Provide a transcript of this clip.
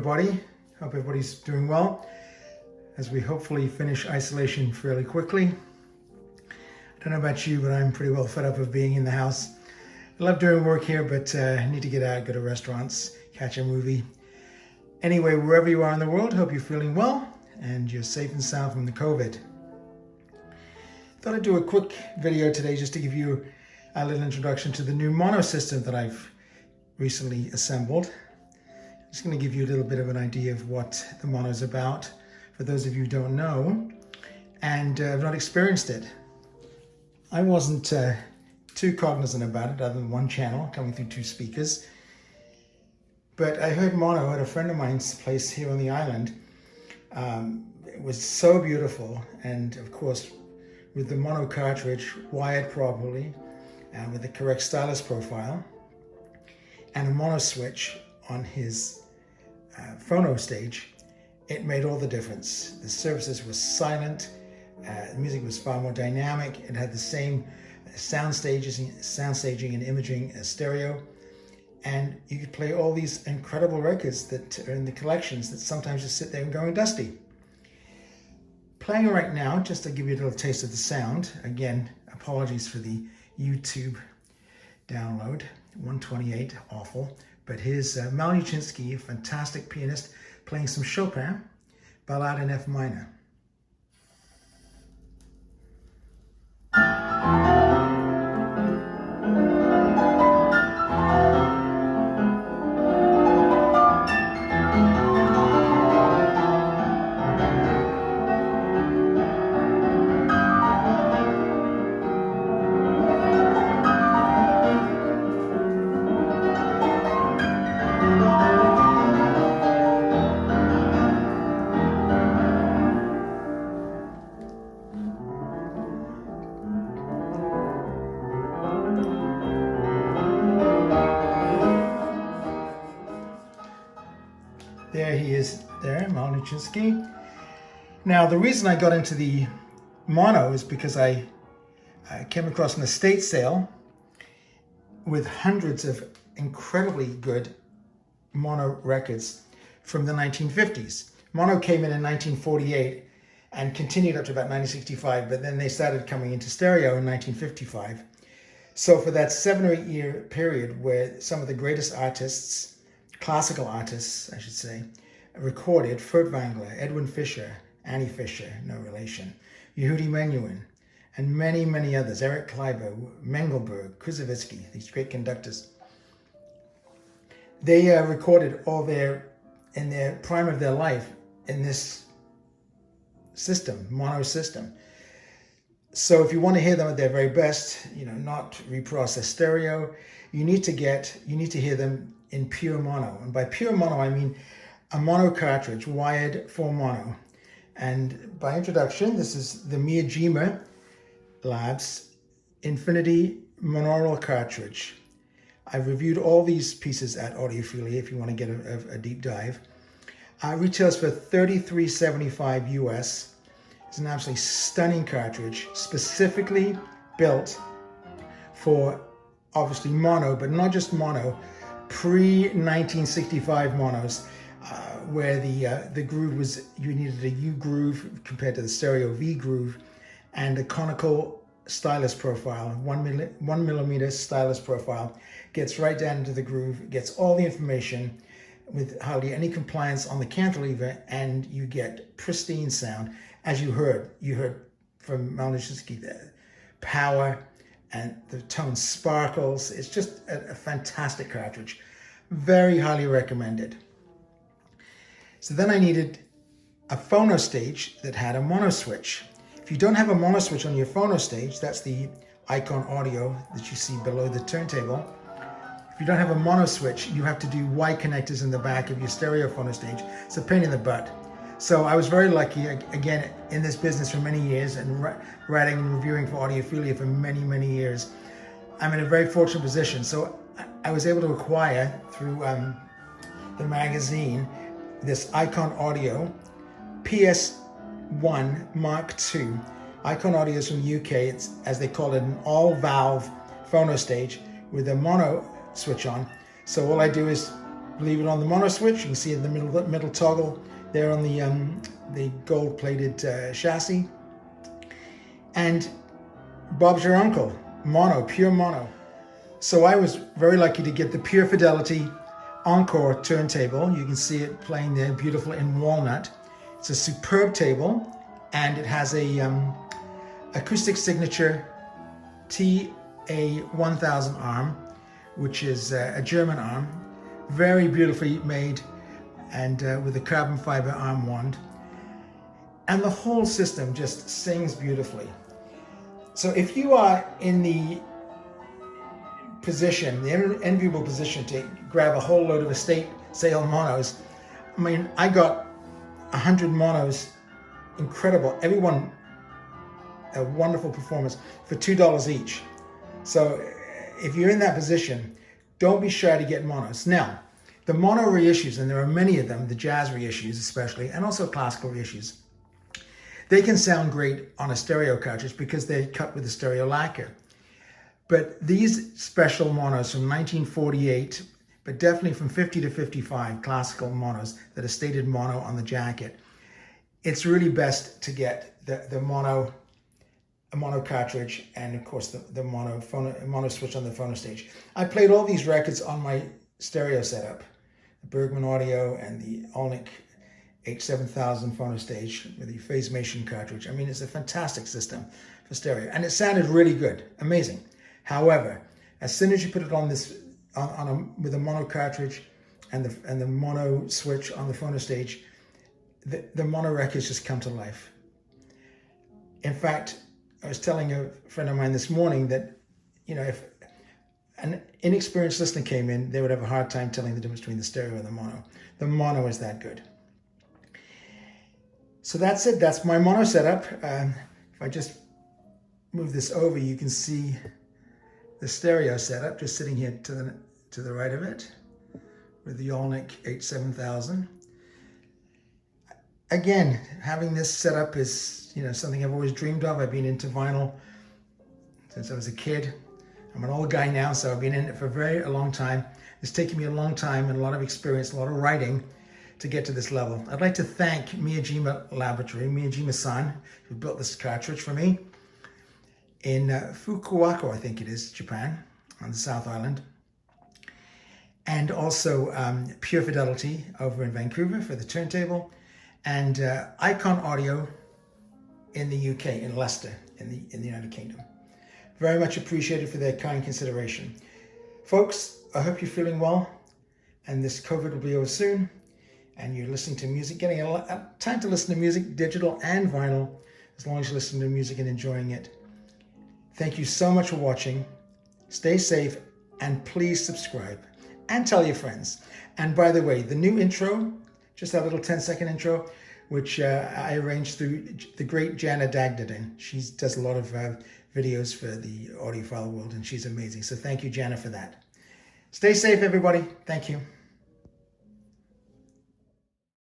everybody. Hope everybody's doing well as we hopefully finish isolation fairly quickly. I don't know about you, but I'm pretty well fed up of being in the house. I love doing work here, but I need to get out, go to restaurants, catch a movie. Anyway, wherever you are in the world, hope you're feeling well and you're safe and sound from the COVID. Thought I'd do a quick video today just to give you a little introduction to the new mono system that I've recently assembled. I'm just going to give you a little bit of an idea of what the mono is about for those of you who don't know and have not experienced it. I wasn't too cognizant about it other than one channel coming through two speakers, but I heard mono at a friend of mine's place here on the island. It was so beautiful, and of course with the mono cartridge wired properly and with the correct stylus profile and a mono switch on his phono stage, it made all the difference. The surfaces were silent, the music was far more dynamic, it had the same sound staging and imaging as stereo, and you could play all these incredible records that are in the collections that sometimes just sit there and going dusty. Playing right now, just to give you a little taste of the sound. Again, apologies for the YouTube download, 128, awful. But here's Miyajima, a fantastic pianist, playing some Chopin, Ballade in F minor. There he is there, Miyajima. Now, the reason I got into the mono is because I came across an estate sale with hundreds of incredibly good mono records from the 1950s. Mono came in 1948 and continued up to about 1965, but then they started coming into stereo in 1955. So for that 7 or 8 year period where some of the greatest artists, classical artists, I should say, recorded, Furtwängler, Edwin Fischer, Annie Fischer, no relation, Yehudi Menuhin, and many, many others, Eric Kleiber, Mengelberg, Kuzovitsky, these great conductors. They recorded all in their prime of their life in this system, mono system. So if you want to hear them at their very best, not reprocessed stereo, you need to hear them in pure mono. And by pure mono, I mean a mono cartridge wired for mono. And by introduction, this is the Miyajima Labs Infinity Monaural cartridge. I've reviewed all these pieces at Audiophilia if you want to get a deep dive. Retails for $33.75 US. It's an absolutely stunning cartridge, specifically built for obviously mono, but not just mono, pre-1965 monos, where the groove was, you needed a U groove compared to the stereo V groove, and a conical stylus profile, 1 millimeter stylus profile, gets right down into the groove, gets all the information with hardly any compliance on the cantilever, and you get pristine sound. As you heard from Miyajima, the power and the tone sparkles. It's just a fantastic cartridge. Very highly recommended. So then I needed a phono stage that had a mono switch. If you don't have a mono switch on your phono stage, that's the Icon audio that you see below the turntable. If you don't have a mono switch, you have to do Y connectors in the back of your stereo phono stage. It's a pain in the butt. So I was very lucky, again, in this business for many years and writing and reviewing for Audiophilia for many, many years. I'm in a very fortunate position. So I was able to acquire through the magazine this Icon Audio PS1 Mark II. Icon Audio is from the UK. It's, as they call it, an all-valve phono stage with a mono switch on. So all I do is leave it on the mono switch. You can see in the middle toggle there on the gold-plated chassis. And Bob's your uncle, mono, pure mono. So I was very lucky to get the pure Fidelity Encore turntable. You can see it playing there, beautiful in walnut. It's a superb table, and it has a acoustic signature TA1000 arm, which is a German arm, very beautifully made, and with a carbon fiber arm wand. And the whole system just sings beautifully. So if you are in the position, the enviable position to grab a whole load of estate sale monos, I mean, I got 100 monos, incredible, everyone a wonderful performance for $2 each. So if you're in that position, don't be shy to get monos. Now, the mono reissues, and there are many of them, the jazz reissues especially, and also classical reissues, they can sound great on a stereo cartridge because they're cut with a stereo lacquer. But these special monos from 1948, but definitely from 50 to 55, classical monos that are stated mono on the jacket, it's really best to get the mono, a mono cartridge, and of course the mono switch on the phono stage. I played all these records on my stereo setup, the Bergman Audio and the Olnick H7000 phono stage with the Phase-Mation cartridge. I mean, it's a fantastic system for stereo, and it sounded really good, amazing. However, as soon as you put it on this with a mono cartridge and the mono switch on the phono stage, the mono records just come to life. In fact, I was telling a friend of mine this morning that, you know, if an inexperienced listener came in, they would have a hard time telling the difference between the stereo and the mono. The mono is that good. So that's it. That's my mono setup. If I just move this over, you can see the stereo setup just sitting here to the right of it with the Olnick H7000. Again, having this setup is, you know, something I've always dreamed of. I've been into vinyl since I was a kid. I'm an old guy now, so I've been in it for a long time. It's taken me a long time and a lot of experience, a lot of writing to get to this level. I'd like to thank Miyajima Laboratory, Miyajima-san, who built this cartridge for me in Fukuoka, I think it is, Japan, on the South Island. And also Pure Fidelity over in Vancouver for the turntable, and Icon Audio in the UK, in Leicester, in the United Kingdom. Very much appreciated for their kind consideration. Folks, I hope you're feeling well, and this COVID will be over soon, and you're listening to music, getting a time to listen to music, digital and vinyl, as long as you're listening to music and enjoying it. Thank you so much for watching. Stay safe, and please subscribe and tell your friends. And by the way, the new intro, just that little 10-second intro, which I arranged through the great Jana Dagdadin. She does a lot of videos for the audiophile world, and she's amazing. So thank you, Jana, for that. Stay safe, everybody. Thank you.